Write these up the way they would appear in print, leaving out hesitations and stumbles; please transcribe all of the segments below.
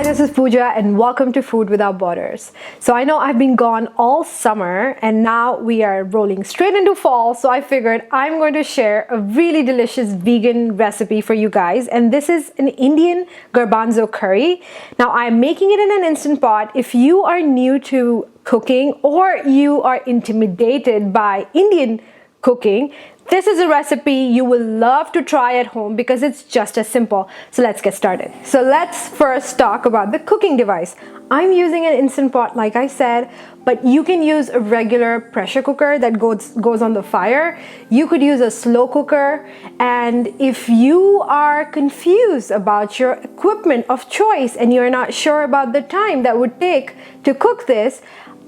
this is Pooja and welcome to Food Without Borders. So I know I've been gone all summer and now we are rolling straight into fall, so I figured I'm going to share a really delicious vegan recipe for you guys, and this is an Indian garbanzo curry. Now I'm making it in an instant pot. If you are new to cooking or you are intimidated by Indian cooking, this is a recipe you will love to try at home because it's just as simple. So let's get started. So let's first talk about the cooking device. I'm using an instant pot like I said, but you can use a regular pressure cooker that goes on the fire. You could use a slow cooker, and if you are confused about your equipment of choice and you're not sure about the time that would take to cook this,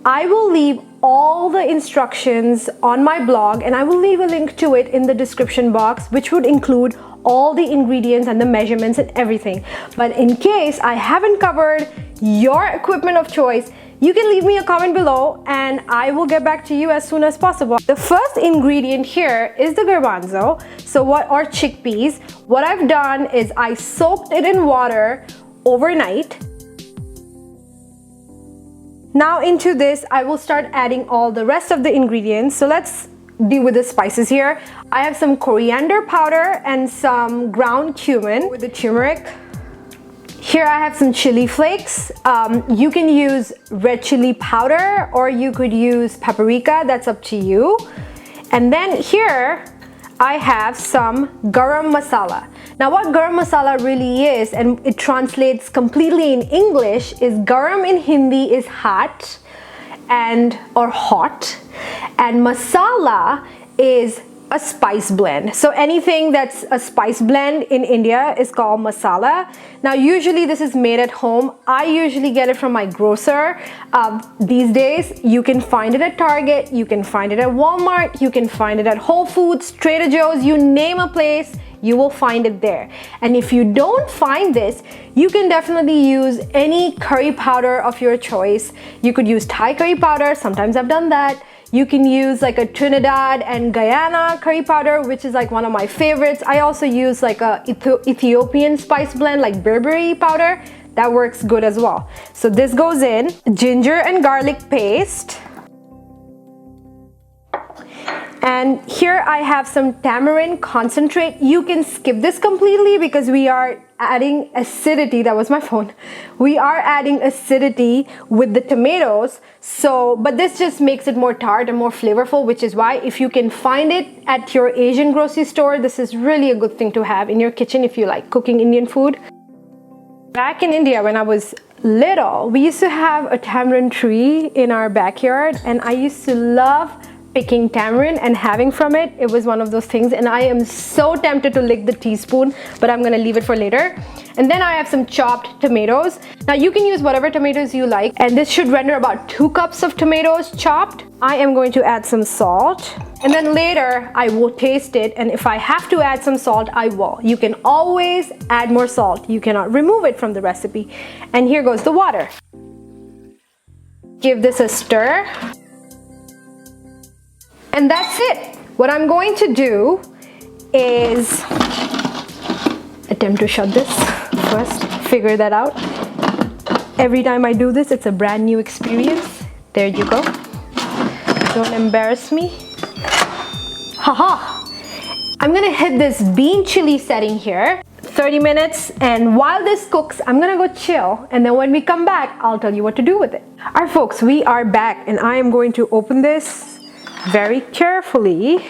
I will leave all the instructions on my blog and I will leave a link to it in the description box, which would include all the ingredients and the measurements and everything. But in case I haven't covered your equipment of choice, you can leave me a comment below and I will get back to you as soon as possible. The first ingredient here is the garbanzo, or chickpeas. What I've done is I soaked it in water overnight. Now into this, I will start adding all the rest of the ingredients. So let's deal with the spices here. I have some coriander powder and some ground cumin with the turmeric. Here I have some chili flakes. You can use red chili powder or you could use paprika, that's up to you. And then here I have some Garam Masala. Now what Garam Masala really is, and it translates completely in English, is garam in Hindi is hot or hot, and masala is a spice blend. So anything that's a spice blend in India is called masala. Now usually this is made at home. I usually get it from my grocer. These days you can find it at Target, you can find it at Walmart, you can find it at Whole Foods, Trader Joe's, you name a place, you will find it there. And if you don't find this, you can definitely use any curry powder of your choice. You could use Thai curry powder, sometimes I've done that. You can use like a Trinidad and Guyana curry powder, which is like one of my favorites. I also use like a Ethiopian spice blend like Berberi powder. That works good as well. So this goes in. Ginger and garlic paste. And here I have some tamarind concentrate. You can skip this completely because we are adding acidity. That was my phone. We are adding acidity with the tomatoes. But this just makes it more tart and more flavorful, which is why if you can find it at your Asian grocery store, this is really a good thing to have in your kitchen if you like cooking Indian food. Back in India when I was little, we used to have a tamarind tree in our backyard, and I used to love picking tamarind and having from it. It was one of those things, and I am so tempted to lick the teaspoon, but I'm gonna leave it for later. And then I have some chopped tomatoes. Now you can use whatever tomatoes you like, and this should render about 2 cups of tomatoes chopped. I am going to add some salt, and then later I will taste it, and if I have to add some salt, I will. You can always add more salt. You cannot remove it from the recipe. And here goes the water. Give this a stir. And that's it. What I'm going to do is attempt to shut this first, figure that out. Every time I do this, it's a brand new experience. There you go. Don't embarrass me. Haha. I'm gonna hit this bean chili setting here. 30 minutes, and while this cooks, I'm gonna go chill, and then when we come back, I'll tell you what to do with it. All right, folks, we are back, and I am going to open this very carefully.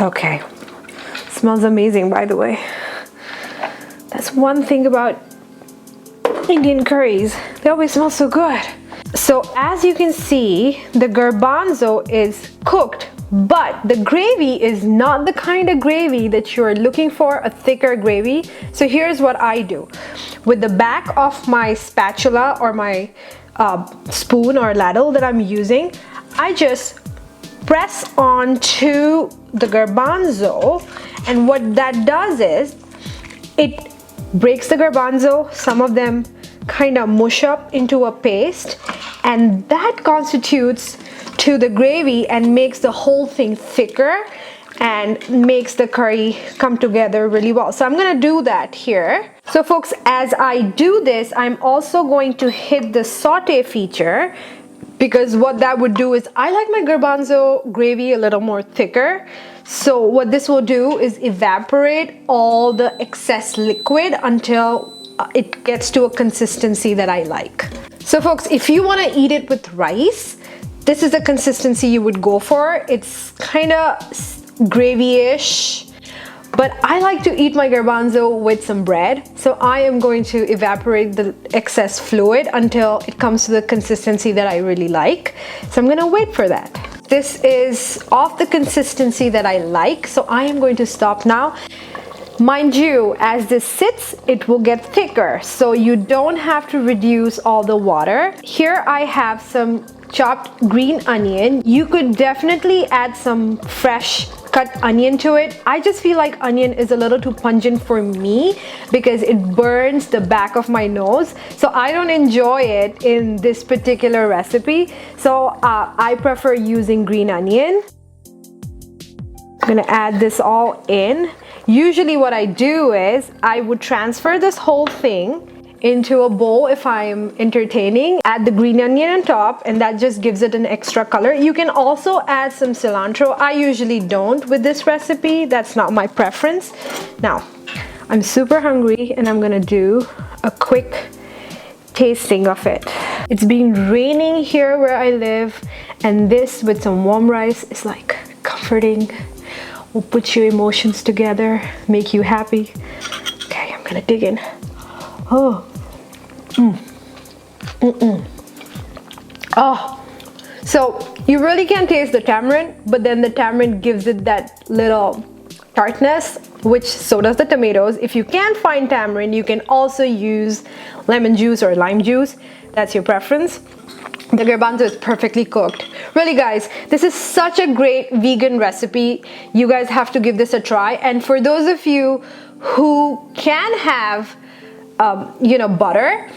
Okay, smells amazing, by the way. That's one thing about Indian curries, they always smell so good. So as you can see, the garbanzo is cooked, but the gravy is not the kind of gravy that you're looking for, a thicker gravy. So here's what I do. With the back of my spatula or my spoon or ladle that I'm using, I just press onto the garbanzo, and what that does is it breaks the garbanzo. Some of them kind of mush up into a paste, and that constitutes to the gravy and makes the whole thing thicker. and makes the curry come together really well. So I'm gonna do that here. So folks, as I do this, I'm also going to hit the saute feature, because what that would do is, I like my garbanzo gravy a little more thicker. So what this will do is evaporate all the excess liquid until it gets to a consistency that I like. So folks, if you want to eat it with rice, this is the consistency you would go for. It's kind of gravy-ish, but I like to eat my garbanzo with some bread. So I am going to evaporate the excess fluid until it comes to the consistency that I really like. So I'm gonna wait for that. This is of the consistency that I like, so I am going to stop now. Mind you, as this sits, it will get thicker, so you don't have to reduce all the water. Here I have some chopped green onion. You could definitely add some fresh cut onion to it. I just feel like onion is a little too pungent for me because it burns the back of my nose, so I don't enjoy it in this particular recipe. So I prefer using green onion. I'm gonna add this all in. Usually what I do is I would transfer this whole thing into a bowl if I'm entertaining, add the green onion on top, and that just gives it an extra color. You can also add some cilantro. I usually don't with this recipe. That's not my preference. Now, I'm super hungry and I'm gonna do a quick tasting of it. It's been raining here where I live, and this with some warm rice is like comforting. Will put your emotions together, make you happy. Okay, I'm gonna dig in. Oh, oh, so you really can taste the tamarind, but then the tamarind gives it that little tartness, which so does the tomatoes. If you can't find tamarind, you can also use lemon juice or lime juice. That's your preference. The garbanzo is perfectly cooked. Really guys, this is such a great vegan recipe. You guys have to give this a try. And for those of you who can have butter,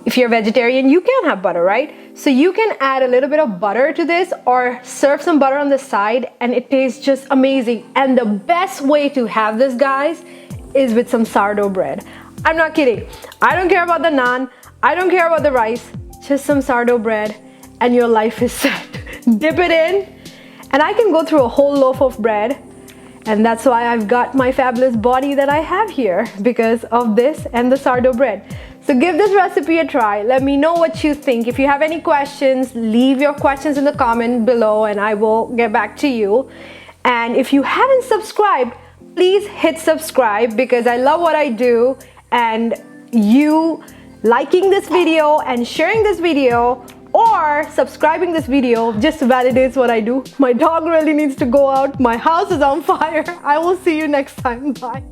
if you're vegetarian, you can have butter, right? So you can add a little bit of butter to this or serve some butter on the side, and it tastes just amazing. And the best way to have this, guys, is with some sourdough bread. I'm not kidding. I don't care about the naan. I don't care about the rice. Just some sourdough bread and your life is set. Dip it in, and I can go through a whole loaf of bread, and that's why I've got my fabulous body that I have here, because of this and the sourdough bread. So give this recipe a try. Let me know what you think. If you have any questions, leave your questions in the comment below and I will get back to you. And if you haven't subscribed, please hit subscribe, because I love what I do, and you liking this video and sharing this video or subscribing this video just validates what I do. My dog really needs to go out. My house is on fire. I will see you next time. Bye.